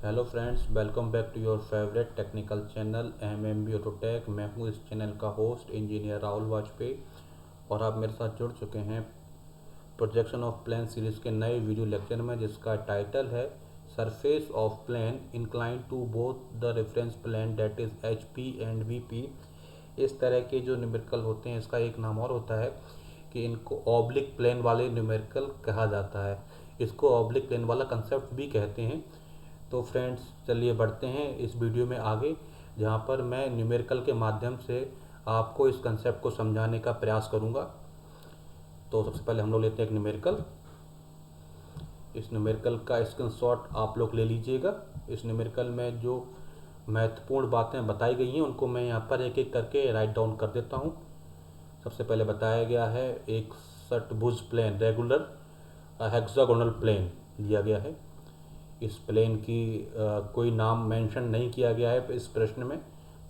Hello friends, welcome back to your favourite technical channel MMB Autotech. मैं हूं इस channel का होस्ट इंजीनियर राहुल वाजपेयी और आप मेरे साथ जुड़ चुके हैं प्रोजेक्शन ऑफ प्लेन सीरीज़ के नए वीडियो लेक्चर में, जिसका टाइटल है surface of plane incline to both the reference plane that is H P and V P. इस तरह के जो न्यूमेरिकल होते हैं, इसका एक नाम और होता है कि इनको ऑब्लिक प्लेन वाले न्यूमेरिकल कहा जाता है। इसको ऑब्लिक प्लेन वाला कंसेप्ट भी कहते हैं। तो फ्रेंड्स, चलिए बढ़ते हैं इस वीडियो में आगे, जहाँ पर मैं न्यूमेरिकल के माध्यम से आपको इस कंसेप्ट को समझाने का प्रयास करूँगा। तो सबसे पहले हम लोग लेते हैं एक न्यूमेरिकल। इस न्यूमेरिकल का स्क्रीनशॉट आप लोग ले लीजिएगा। इस न्यूमेरिकल में जो महत्वपूर्ण बातें बताई गई हैं उनको मैं यहाँ पर एक एक करके राइट डाउन कर देता हूँ। सबसे पहले बताया गया है एक षटभुज प्लेन, रेगुलर हेक्सागोनल प्लेन दिया गया है। इस प्लेन की कोई नाम मेंशन नहीं किया गया है इस प्रश्न में,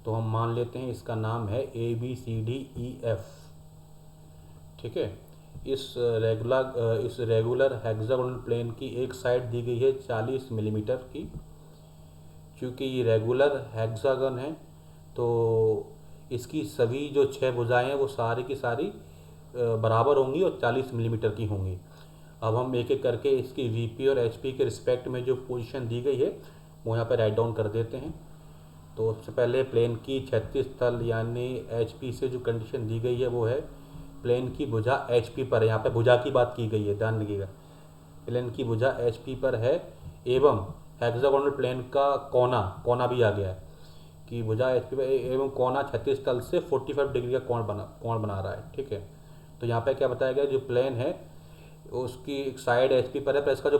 तो हम मान लेते हैं इसका नाम है ABCDEF। ठीक है। इस रेगुलर हेक्सागोनल प्लेन की एक साइड दी गई है 40 मिलीमीटर की। क्योंकि ये रेगुलर हेक्सागन है तो इसकी सभी जो 6 भुजाएं हैं वो सारी की सारी बराबर होंगी और 40 मिलीमीटर की होंगी। अब हम एक एक करके इसकी VP और HP के रिस्पेक्ट में जो पोजीशन दी गई है वो यहाँ पे राइट डाउन कर देते हैं। तो सबसे पहले प्लेन की क्षैतिज तल यानी HP से जो कंडीशन दी गई है वो है प्लेन की भुजा HP पर है। यहाँ पे भुजा की बात की गई है, ध्यान रखिएगा। प्लेन की भुजा HP पर है एवं हेक्सागोनल प्लेन का कोना भी आ गया है कि भुजा HP पर एवं कोना क्षैतिज तल से 45 डिग्री का कोण बना रहा है। ठीक है। तो यहाँ पे क्या बताया गया, जो प्लेन है उसकी एक साइड HP पर है, पर इसका जो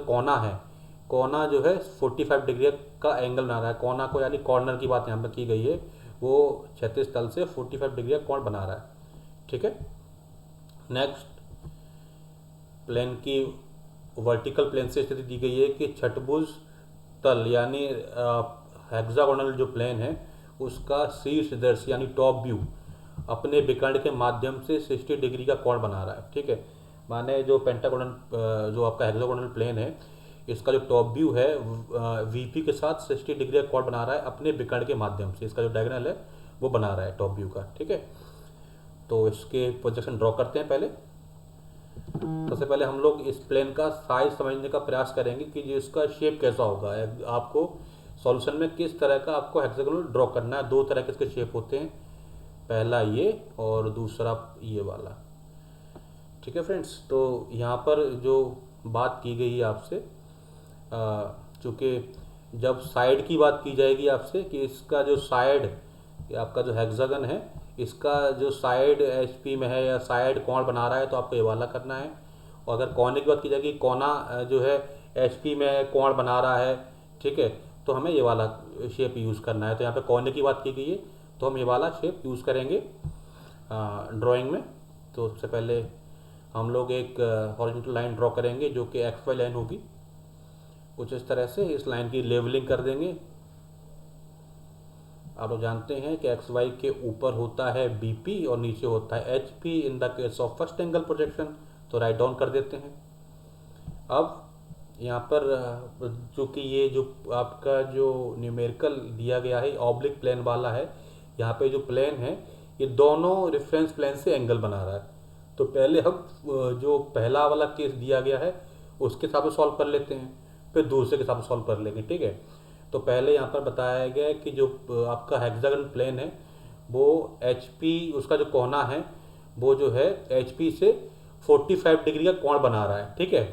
कोना जो है 45 डिग्री का एंगल बना रहा है। कोना को यानी कॉर्नर की बात यहाँ पर की गई है, वो क्षैतिज तल से 45 डिग्री का कोण बना रहा है। ठीक है। नेक्स्ट, प्लेन की वर्टिकल प्लेन से स्थिति दी गई है कि छठभुज तल यानी हेक्सागोनल जो प्लेन है उसका शीर्ष दृश्य यानी टॉप व्यू अपने विकर्ण के माध्यम से 60 डिग्री का कोण बना रहा है। ठीक है। माने जो पेंटागोनल जो आपका हेक्सागोनल प्लेन है, इसका जो टॉप व्यू है VP के साथ 60 डिग्री का कोण बना रहा है अपने विकर्ण के माध्यम से। इसका जो डायगोनल है वो बना रहा है टॉप व्यू का। ठीक है। तो इसके प्रोजेक्शन ड्रॉ करते हैं। पहले सबसे पहले हम लोग इस प्लेन का साइज समझने का प्रयास करेंगे कि जो इसका शेप कैसा होगा। आपको सॉल्यूशन में किस तरह का आपको हेक्सागोनल ड्रॉ करना है। दो तरह के इसके शेप होते हैं, पहला ये और दूसरा ये वाला। ठीक है फ्रेंड्स। तो यहाँ पर जो बात की गई है आपसे, चूँकि जब साइड की बात की जाएगी आपसे कि इसका जो साइड, आपका जो हेक्सागन है इसका जो साइड HP में है या साइड कोण बना रहा है, तो आपको ये वाला करना है। और अगर कोने की बात की जाएगी, कोना जो है HP में कोण बना रहा है, ठीक है, तो हमें ये वाला शेप यूज़ करना है। तो यहाँ पे कोने की बात की गई है तो हम ये वाला शेप यूज़ करेंगे ड्राइंग में। तो सबसे पहले हम लोग एक हॉरिजॉन्टल लाइन ड्रॉ करेंगे जो कि XY लाइन होगी। कुछ इस तरह से इस लाइन की लेवलिंग कर देंगे। आप लोग जानते हैं कि XY के ऊपर होता है BP और नीचे होता है HP in the case of first angle projection. तो राइट डाउन कर देते हैं। अब यहाँ पर चूँकि ये जो आपका जो न्यूमेरिकल दिया गया है ऑब्लिक प्लेन वाला है, यहाँ पे जो प्लेन है ये दोनों रेफरेंस प्लेन से एंगल बना रहा है। तो पहले हम जो पहला वाला केस दिया गया है उसके हिसाब से सॉल्व कर लेते हैं, फिर दूसरे के हिसाब से सॉल्व कर लेंगे। ठीक है। तो पहले यहाँ पर बताया गया है कि जो आपका हेक्सागन प्लेन है वो HP, उसका जो कोना है वो जो है HP से 45 डिग्री का कोण बना रहा है। ठीक है।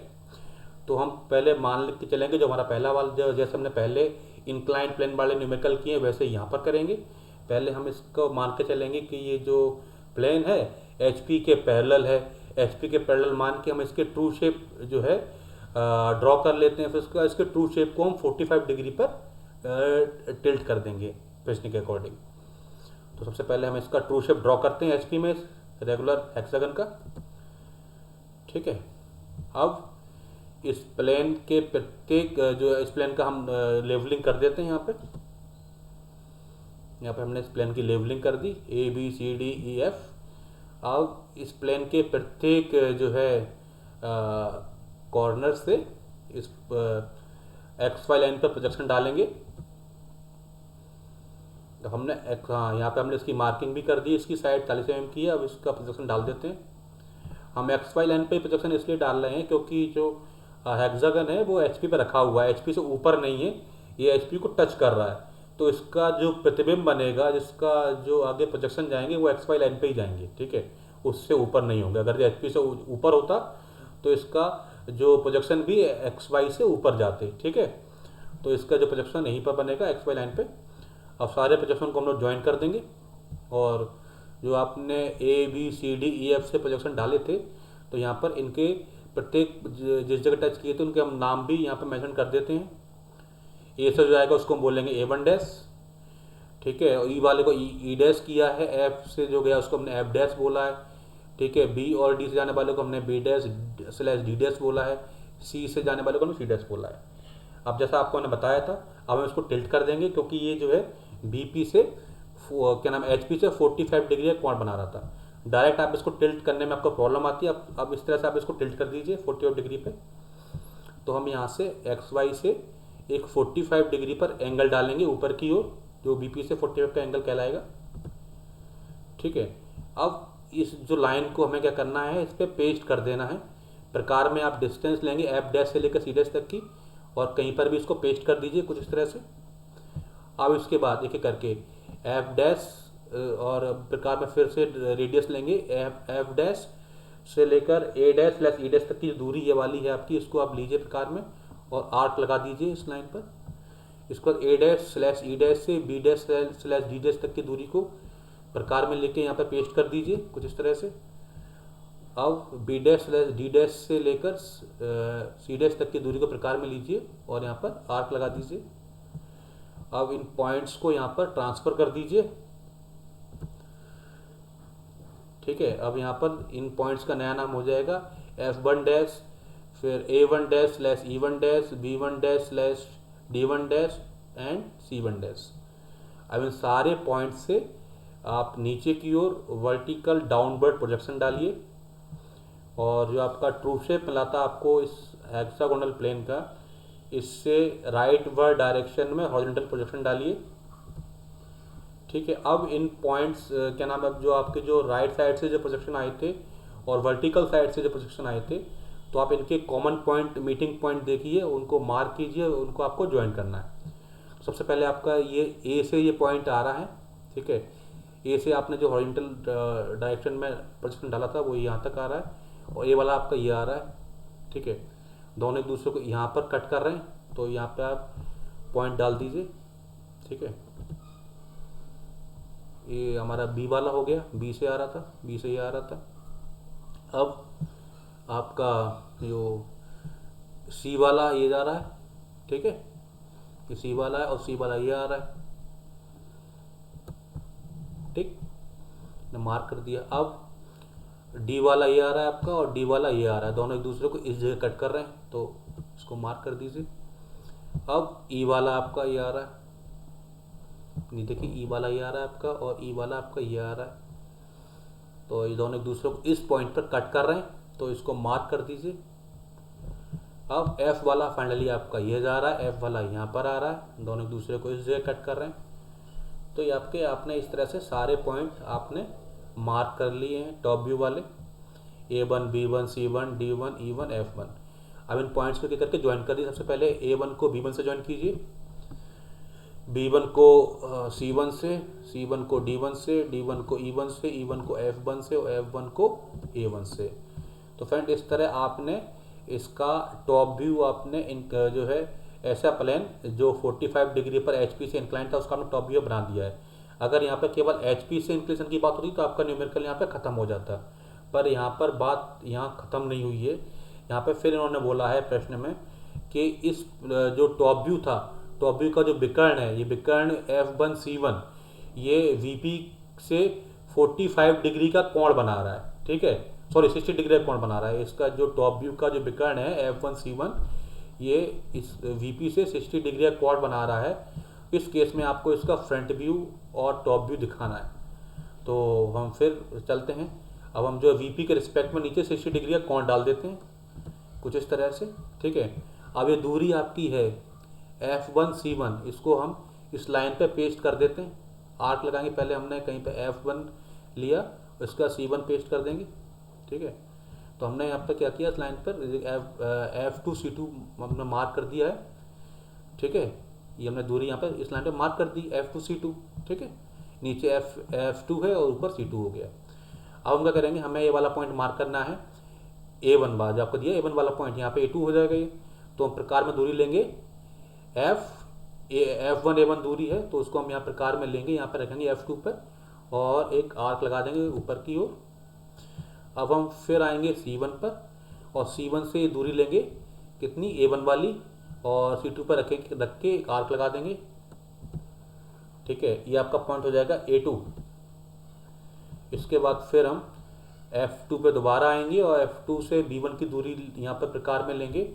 तो हम पहले मान के चलेंगे जो हमारा पहला वाला, जो जैसे हमने पहले इंक्लाइंड प्लेन वाले न्यूमेरिकल किए वैसे यहाँ पर करेंगे। पहले हम इसको मान के चलेंगे कि ये जो प्लेन है HP के पैरेलल है। HP के पैरेलल मान के हम इसके ट्रू शेप जो है ड्रॉ कर लेते हैं। फिर इसके ट्रू शेप को हम 45 डिग्री पर टिल्ट कर देंगे प्रश्न के अकॉर्डिंग। तो सबसे पहले हम इसका ट्रू शेप ड्रॉ करते हैं HP में रेगुलर हेक्सागन का। ठीक है। अब इस प्लेन के प्रत्येक जो इस प्लेन का हम लेवलिंग कर देते हैं। यहाँ पे हमने इस प्लेन की लेवलिंग कर दी ABCDEF। अब इस प्लेन के प्रत्येक जो है कॉर्नर से इस एक्स वाई लाइन पर प्रोजेक्शन डालेंगे। तो हमने हाँ, यहाँ पे हमने इसकी मार्किंग भी कर दी, इसकी साइड 40 mm की है। अब इसका प्रोजेक्शन डाल देते हैं। हम एक्स वाई लाइन पे प्रोजेक्शन इसलिए डाल रहे हैं क्योंकि जो हेक्सागन है वो एचपी पे रखा हुआ है, एचपी से ऊपर नहीं है, ये एचपी को टच कर रहा है। तो इसका जो प्रतिबिंब बनेगा, जिसका जो आगे प्रोजेक्शन जाएंगे वो एक्स वाई लाइन पे ही जाएंगे, ठीक है, उससे ऊपर नहीं होंगे। अगर एचपी से ऊपर होता तो इसका जो प्रोजेक्शन भी एक्स वाई से ऊपर जाते, ठीक है। तो इसका जो प्रोजेक्शन यहीं पर बनेगा एक्स वाई लाइन पे। अब सारे प्रोजेक्शन को हम लोग ज्वाइन कर देंगे, और जो आपने A B C D E F से प्रोजेक्शन डाले थे, तो यहाँ पर इनके प्रत्येक जिस जगह टच किए थे उनके हम नाम भी यहाँ पर मेंशन कर देते हैं। ए से जो आएगा उसको हम बोलेंगे A1 डैश, ठीक है। और ई वाले को ई डैश किया है, एफ से जो गया उसको हमने एफ डैश बोला है, ठीक है। बी और डी से जाने वाले को हमने B dash slash D dash बोला है, सी से जाने वाले को हमने सी डैश बोला है। अब जैसा आपको मैंने बताया था, अब हम इसको टिल्ट कर देंगे क्योंकि ये जो है बीपी से क्या नाम एचपी से 45 डिग्री का कोण बना रहा था। डायरेक्ट आप इसको टिल्ट करने में आपको प्रॉब्लम आती है। अब इस तरह से आप इसको टिल्ट कर दीजिए 48 डिग्री पे। तो हम यहाँ से एक्स वाई से एक 45 डिग्री पर एंगल डालेंगे ऊपर की ओर, जो बीपी से 45 का एंगल कहलाएगा, ठीक है। अब इस जो लाइन को हमें क्या करना है, इस पर पेस्ट कर देना है। प्रकार में आप डिस्टेंस लेंगे एफ डैश से लेकर सी डैश तक की, और कहीं पर भी इसको पेस्ट कर दीजिए कुछ इस तरह से। अब इसके बाद एक एक करके एफ डैश और प्रकार में फिर से रेडियस लेंगे, एफ डैश से लेकर ए डैश प्लस ई डैश तक की दूरी ये वाली है आपकी, इसको आप लीजिए प्रकार में और आर्क लगा दीजिए इस लाइन पर। इसके बाद A dash slash E dash से B dash slash D dash तक की दूरी को प्रकार में लेके यहाँ पर पेस्ट कर दीजिए कुछ इस तरह से। अब B dash slash D dash से लेकर सी डैश तक की दूरी को प्रकार में लीजिए और यहाँ पर आर्क लगा दीजिए। अब इन पॉइंट्स को यहाँ पर ट्रांसफर कर दीजिए, ठीक है। अब यहाँ पर इन पॉइंट्स का नया नाम हो जाएगा F1 डैश, फिर A1 dash slash E1 dash, B1 dash slash D1 dash and C1 dash. अब इन सारे पॉइंट से आप नीचे की ओर वर्टिकल डाउनवर्ड प्रोजेक्शन डालिए, और जो आपका ट्रू शेप मिला था आपको इस हेक्सागोनल प्लेन का, इससे राइट वर्ड डायरेक्शन में हॉरिजॉन्टल प्रोजेक्शन डालिए, ठीक है। अब इन पॉइंट्स क्या नाम है, जो आपके जो राइट साइड से जो प्रोजेक्शन आए थे और वर्टिकल साइड से जो प्रोजेक्शन आए थे, तो आप इनके कॉमन पॉइंट मीटिंग पॉइंट देखिए, उनको मार्क कीजिए, उनको आपको ज्वाइन करना है। सबसे पहले आपका ये ए से ये पॉइंट आ रहा है, ठीक है। ए से आपने जो हॉरिजॉन्टल डायरेक्शन में प्रोजेक्शन डाला था वो यहाँ तक आ रहा है, और ए वाला आपका ये आ रहा है, ठीक है। दोनों एक दूसरे को यहाँ पर कट कर रहे हैं, तो यहाँ पे आप पॉइंट डाल दीजिए, ठीक है। ये हमारा बी वाला हो गया, बी से आ रहा था, बी से ये आ रहा था। अब आपका जो सी वाला ये जा रहा है, ठीक है, ये सी वाला है और सी वाला ये आ रहा है, ठीक, ने मार्क कर दिया। अब डी वाला ये आ रहा है आपका और डी वाला ये आ रहा है, दोनों एक दूसरे को इस जगह कट कर रहे हैं, तो इसको मार्क कर दीजिए। अब ई वाला आपका ये आ रहा है, नहीं देखिए ई वाला ये आ रहा है आपका और ई वाला आपका ये आ रहा है, तो ये दोनों एक दूसरे को इस पॉइंट पर कट कर रहे हैं, तो इसको मार्क कर दीजिए। अब एफ वाला फाइनली आपका ये जा रहा है, एफ वाला यहाँ पर आ रहा है, दोनों एक दूसरे को इस जगह कट कर रहे हैं। तो ये आपने इस तरह से सारे पॉइंट आपने मार्क कर लिए हैं टॉप व्यू वाले, A1 B1 C1 D1 E1 F1। अब इन पॉइंट्स को करके ज्वाइन कर दिए। सबसे पहले A1 को B1 से ज्वाइन कीजिए, B1 को C1 से, C1 को D1 से, D1 को E1 से, E1 को F1 से और F1 को A1 से। तो फ्रेंड इस तरह आपने इसका टॉप व्यू आपने जो है ऐसा प्लेन जो 45 डिग्री पर एचपी से इंक्लाइन था उसका हमने टॉप व्यू बना दिया है। अगर यहाँ पर केवल एचपी से इंक्लिनेशन की बात होती तो आपका न्यूमेरिकल यहाँ पे खत्म हो जाता, पर यहाँ पर बात यहाँ खत्म नहीं हुई है। यहाँ पे फिर इन्होंने बोला है प्रश्न में कि इस जो टॉप व्यू था, टॉप व्यू का जो विकर्ण है, ये विकर्ण F1 C1 ये VP से 45 डिग्री का कोण बना रहा है, ठीक है, सॉरी 60 डिग्री का कोण बना रहा है। इसका जो टॉप व्यू का जो विकर्ण है F1 C1 ये इस VP से 60 डिग्री का कोण बना रहा है। इस केस में आपको इसका फ्रंट व्यू और टॉप व्यू दिखाना है। तो हम फिर चलते हैं, अब हम जो VP के रिस्पेक्ट में नीचे 60 डिग्री का कोण डाल देते हैं कुछ इस तरह से, ठीक है। अब ये दूरी आपकी है F1 C1 इसको हम इस लाइन पे पेस्ट कर देते हैं। आर्क लगाएंगे, पहले हमने कहीं पे F1 लिया, उसका C1 पेस्ट कर देंगे। ठीक है, तो हमने यहाँ पर क्या किया, इस लाइन पर F2 C2 हमने मार्क कर दिया है। ठीक है, ये हमने दूरी यहाँ पर इस लाइन पे मार्क कर दी, F2 C2। ठीक है, नीचे F2 है और ऊपर C2 हो गया। अब हम क्या करेंगे, हमें ये वाला पॉइंट मार्क करना है, A1 वाला जो आपको दिया A1 वाला पॉइंट, यहाँ पे A2 हो जाएगा ये। तो हम प्रकार में दूरी लेंगे F1 A1 दूरी है, तो उसको हम यहाँ प्रकार में लेंगे, यहाँ पर रखेंगे F2 पर और एक आर्क लगा देंगे ऊपर की ओर। अब हम फिर आएंगे C1 पर और C1 से दूरी लेंगे कितनी, A1 वाली, और C2 पर रख के एक आर्क लगा देंगे। ठीक है, ये आपका पॉइंट हो जाएगा A2। इसके बाद फिर हम F2 पे दोबारा आएंगे और F2 से B1 की दूरी यहाँ पर प्रकार में लेंगे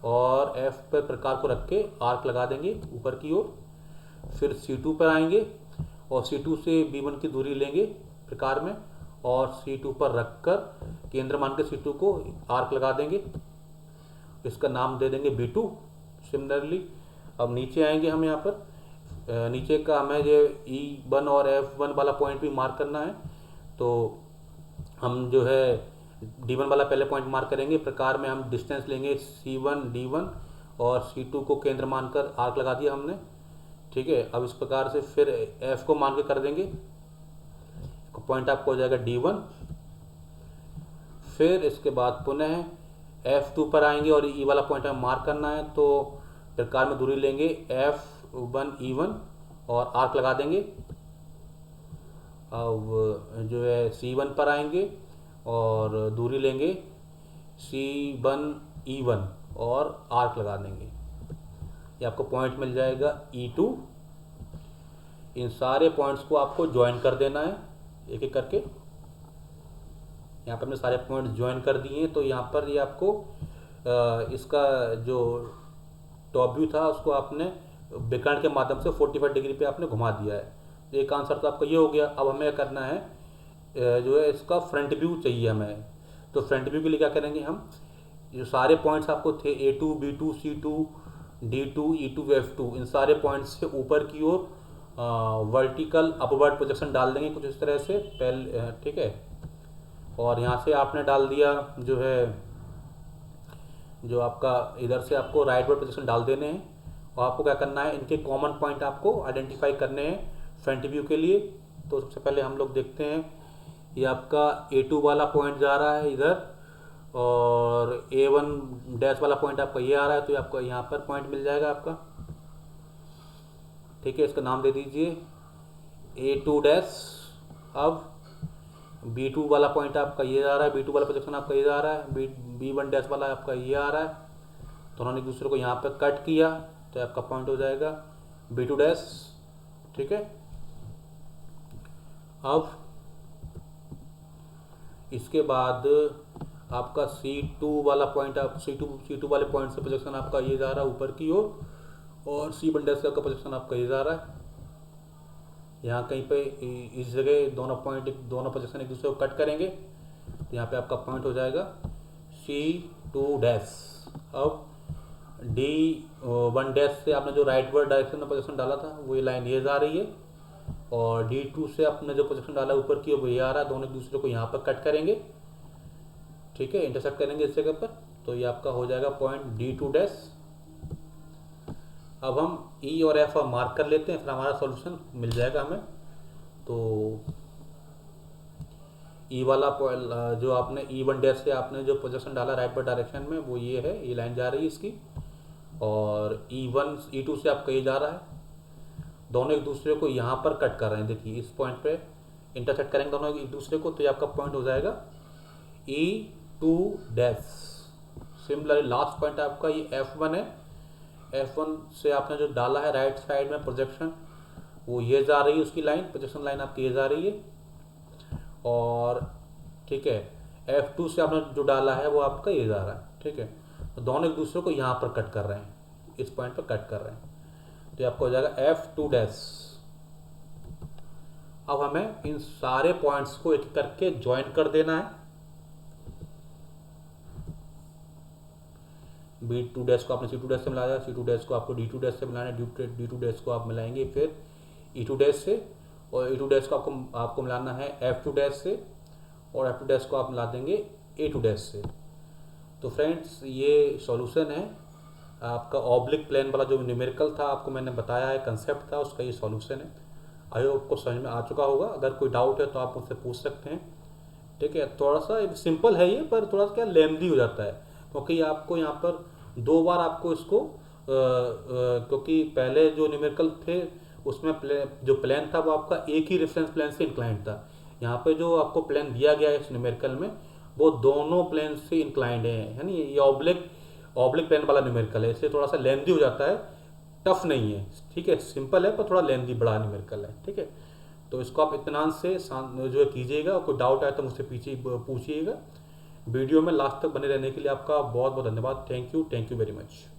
और F पे प्रकार को रख के आर्क लगा देंगे ऊपर की ओर। फिर C2 पर आएंगे और C2 से B1 की दूरी लेंगे प्रकार में और C2 पर रखकर केंद्र मान के C2 को आर्क लगा देंगे, इसका नाम दे देंगे B2। सिमिलरली अब नीचे आएंगे, हम यहाँ पर नीचे का हमें ये E1 और F1 वाला पॉइंट भी मार्क करना है। तो हम जो है D1 वाला पहले पॉइंट मार्क करेंगे, प्रकार में हम डिस्टेंस लेंगे C1 D1 और C2 को केंद्र मानकर आर्क लगा दिया हमने। ठीक है, अब इस प्रकार से फिर F को मान के कर देंगे, पॉइंट आपको हो जाएगा D1। फिर इसके बाद पुनः F2 पर आएंगे और E वाला पॉइंट हमें मार्क करना है, तो प्रकार में दूरी लेंगे F1 E1 और आर्क लगा देंगे। अब जो है C1 पर आएंगे और दूरी लेंगे C1 E1 और आर्क लगा देंगे, ये आपको पॉइंट मिल जाएगा E2। इन सारे पॉइंट्स को आपको ज्वाइन कर देना है एक एक करके। यहाँ पर हमने सारे पॉइंट्स ज्वाइन कर दिए हैं, तो यहाँ पर ये आपको इसका जो टॉप व्यू था उसको आपने विकर्ण के माध्यम से 45 डिग्री पे आपने घुमा दिया है। तो एक आंसर तो आपका ये हो गया। अब हमें करना है जो है इसका फ्रंट व्यू चाहिए हमें। तो फ्रंट व्यू के लिए क्या करेंगे, हम जो सारे पॉइंट्स आपको थे A2 B2 C2 D2 E2 F2, इन सारे पॉइंट्स से ऊपर की ओर वर्टिकल अपवर्ड प्रोजेक्शन डाल देंगे कुछ इस तरह से पहले। ठीक है, और यहाँ से आपने डाल दिया जो है, जो आपका इधर से आपको राइटवर्ड प्रोजेक्शन डाल देने हैं। और आपको क्या करना है, इनके कॉमन पॉइंट आपको आइडेंटिफाई करने हैं फ्रंट व्यू के लिए। तो सबसे पहले हम लोग देखते हैं, ये आपका A2 वाला पॉइंट जा रहा है इधर और A1 डैश वाला पॉइंट आपका ये आ रहा है, तो आपको यहाँ पर पॉइंट मिल जाएगा आपका। ठीक है, इसका नाम दे दीजिए A2 डैश। अब B2 वाला पॉइंट आपका ये आ रहा है, B2 वाला प्रोजेक्शन आपका ये आ रहा है, B1 डैश वाला आपका ये आ रहा है। तो उन्होंने एक दूसरे को यहाँ पर कट किया, तो आपका पॉइंट हो जाएगा B2 डैश। ठीक है, अब इसके बाद आपका C2 वाला पॉइंट, आप C2 वाले पॉइंट से प्रोजेक्शन आपका ये जा रहा है ऊपर की ओर और C1 डैश का प्रोजेक्शन आपका ये जा रहा है। यहाँ कहीं पे इस जगह दोनों प्रोजेक्शन एक दूसरे को कट करेंगे, तो यहाँ पे आपका पॉइंट हो जाएगा C2 डैश। अब D1 डैश से आपने जो राइटवर्ड डायरेक्शन में प्रोजेक्शन डाला था वो ये लाइन ये जा रही है, और D2 से आपने जो प्रोजेक्शन डाला ऊपर की वो ये आ रहा है। दोनों एक दूसरे को यहाँ पर कट करेंगे। ठीक है, इंटरसेक्ट करेंगे इस जगह पर, तो ये आपका हो जाएगा पॉइंट D2 डैश। अब हम E और F मार्क कर लेते हैं, फिर हमारा सॉल्यूशन मिल जाएगा हमें। तो E वाला जो आपने E1 डैश से आपने जो प्रोजेक्शन डाला राइटवर्ड डायरेक्शन में वो ये है, ये लाइन जा रही है इसकी, और E2 से आपका ये जा रहा है। दोनों एक दूसरे को यहाँ पर कट कर रहे हैं, देखिए इस पॉइंट पे इंटरसेक्ट करेंगे दोनों एक दूसरे को, तो ये आपका पॉइंट हो जाएगा E2 dash. Similarly last point आपका ये F1 है, F1 से आपने जो डाला है राइट साइड में प्रोजेक्शन वो ये जा रही है, उसकी लाइन प्रोजेक्शन लाइन आपकी ये जा रही है। और ठीक है, F2 से आपने जो डाला है वो आपका ये जा रहा है। ठीक है, तो दोनों एक दूसरे को यहाँ पर कट कर रहे हैं, इस पॉइंट पर कट कर रहे हैं, तो आपको हो जाएगा F2 डैश। अब हमें इन सारे पॉइंट्स को एक करके ज्वाइन कर देना है। B2 को आपने C2 से मिलाया, C2 को आपको D2 से मिलाना है, D2 को आप मिलाएंगे फिर E2 से, और E2 को आपको मिलाना है F2 से, और F2 को आप मिला देंगे A2 से। तो फ्रेंड्स ये सॉल्यूशन है आपका ऑब्लिक प्लेन वाला जो न्यूमेरिकल था, आपको मैंने बताया है, कंसेप्ट था उसका, ये सॉल्यूशन है। आई होप आपको समझ में आ चुका होगा। अगर कोई डाउट है तो आप मुझसे पूछ सकते हैं, ठीक है। थोड़ा सा सिंपल है ये, पर थोड़ा सा क्या लेंदी हो जाता है, क्योंकि आपको यहाँ पर 2 बार आपको इसको क्योंकि पहले जो न्यूमेरिकल थे उसमें जो प्लान था वो आपका एक ही रेफरेंस प्लान से इंक्लाइंड था। यहाँ पे जो आपको प्लान दिया गया है इस न्यूमेरिकल में वो दोनों प्लेन से इंक्लाइंड है नहीं, ये ऑब्लिक प्लेन वाला न्यूमेरिकल है, इसलिए थोड़ा सा लेंदी हो जाता है, टफ नहीं है, ठीक है। सिंपल है पर थोड़ा लेंदी बड़ा न्यूमेरिकल है, ठीक है। तो इसको आप इत्मीनान से जो है कीजिएगा, कोई डाउट आए तो मुझसे पीछे पूछिएगा। वीडियो में लास्ट तक बने रहने के लिए आपका बहुत बहुत धन्यवाद। Thank you very much.